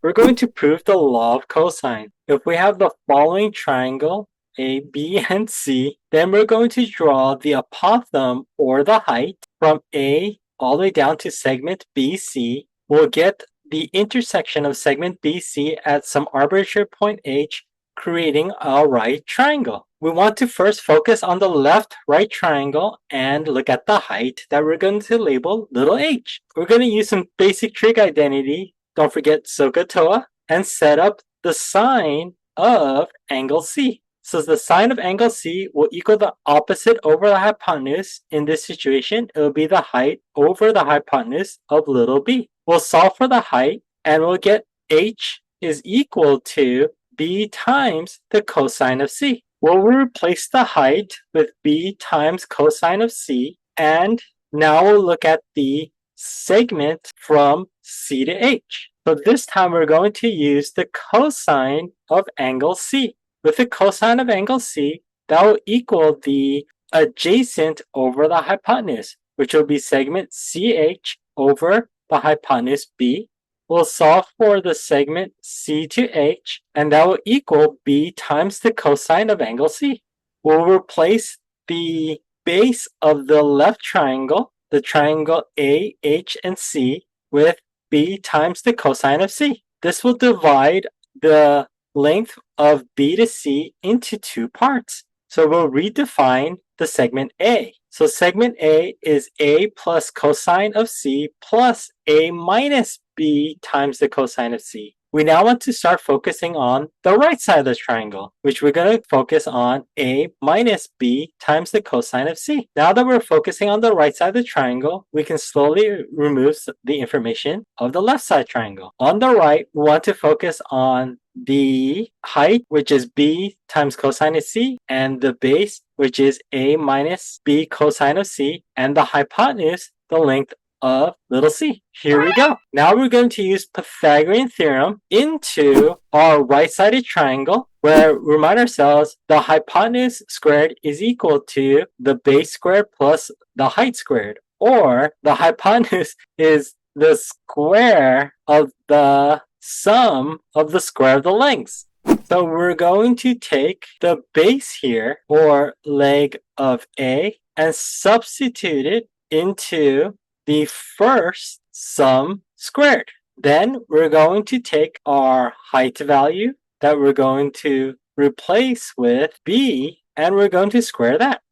We're going to prove the law of cosine. If we have the following triangle, A, B, and C, then we're going to draw the apothem or the height from A all the way down to segment BC. We'll get the intersection of segment BC at some arbitrary point H, creating a right triangle. We want to first focus on the left right triangle and look at the height that we're going to label little h. We're going to use some basic trig identity, don't forget SOHCAHTOA, and set up the sine of angle C. So the sine of angle C will equal the opposite over the hypotenuse. In this situation, it will be the height over the hypotenuse of little b. We'll solve for the height and we'll get h is equal to b times the cosine of c. We'll replace the height with b times cosine of c, and now we'll look at the segment from c to h. So this time we're going to use the cosine of angle c. With the cosine of angle c, that will equal the adjacent over the hypotenuse, which will be segment ch over the hypotenuse b. We'll solve for the segment C to H, and that will equal B times the cosine of angle C. We'll replace the base of the left triangle, the triangle A, H, and C, with B times the cosine of C. This will divide the length of B to C into two parts. So we'll redefine the segment A. So segment A is A plus cosine of C plus A minus B times the cosine of C. We now want to start focusing on the right side of the triangle, which we're going to focus on A minus B times the cosine of C. Now that we're focusing on the right side of the triangle, we can slowly remove the information of the left side triangle. On the right, we want to focus on the height, which is B times cosine of C, and the base, which is A minus B cosine of C, and the hypotenuse, the length of little c. Here we go. Now we're going to use Pythagorean theorem into our right-sided triangle, where, remind ourselves, the hypotenuse squared is equal to the base squared plus the height squared, or the hypotenuse is the square of the sum of the square of the lengths. So we're going to take the base here, or leg of A, and substitute it into the first sum squared. Then we're going to take our height value that we're going to replace with B, and we're going to square that.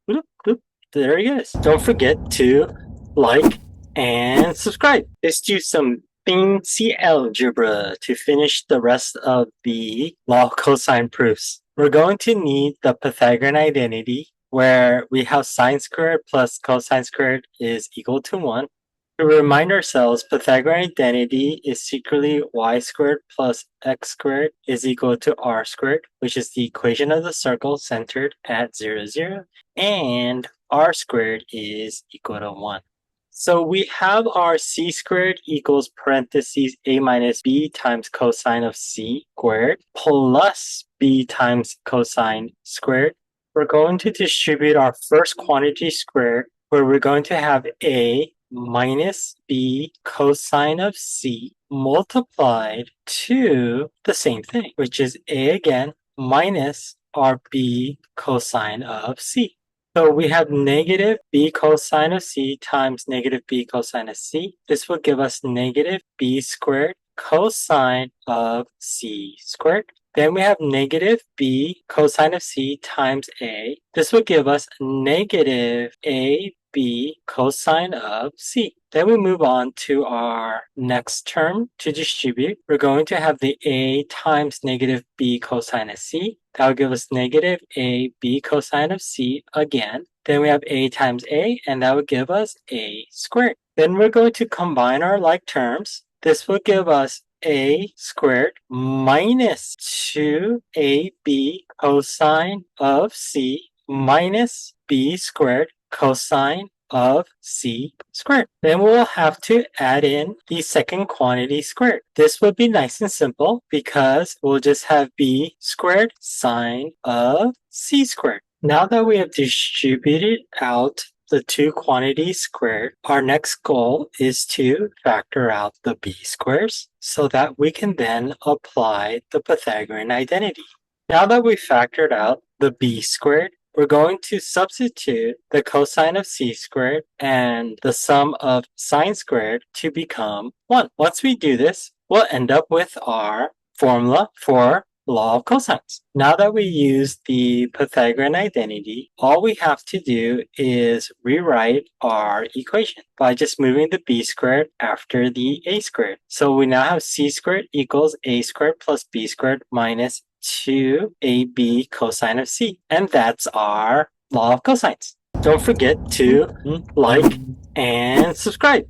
There it is. Don't forget to like and subscribe. Let's do some fancy algebra to finish the rest of the law of cosine proofs. We're going to need the Pythagorean identity, where we have sine squared plus cosine squared is equal to 1. To remind ourselves, Pythagorean identity is secretly y squared plus x squared is equal to r squared, which is the equation of the circle centered at 0, 0, and r squared is equal to 1. So we have our c squared equals parentheses a minus b times cosine of c squared plus b times cosine squared. We're going to distribute our first quantity squared, where we're going to have a minus b cosine of c multiplied to the same thing, which is a again minus our b cosine of c. So we have negative b cosine of c times negative b cosine of c. This will give us negative b squared cosine of c squared. Then we have negative b cosine of c times a. This will give us negative a b cosine of c. Then we move on to our next term to distribute. We're going to have the a times negative b cosine of c. That will give us negative a b cosine of c again. Then we have a times a, and that will give us a squared. Then we're going to combine our like terms. This will give us a squared minus 2ab cosine of c minus b squared cosine of c squared. Then we'll have to add in the second quantity squared. This would be nice and simple because we'll just have b squared sine of c squared. Now that we have distributed out the two quantities squared, our next goal is to factor out the b squares so that we can then apply the Pythagorean identity. Now that we factored out the b squared, we're going to substitute the cosine of c squared and the sum of sine squared to become 1. Once we do this, we'll end up with our formula for law of cosines. Now that we use the Pythagorean identity, all we have to do is rewrite our equation by just moving the b squared after the a squared. So we now have c squared equals a squared plus b squared minus 2ab cosine of c. And that's our law of cosines. Don't forget to like and subscribe.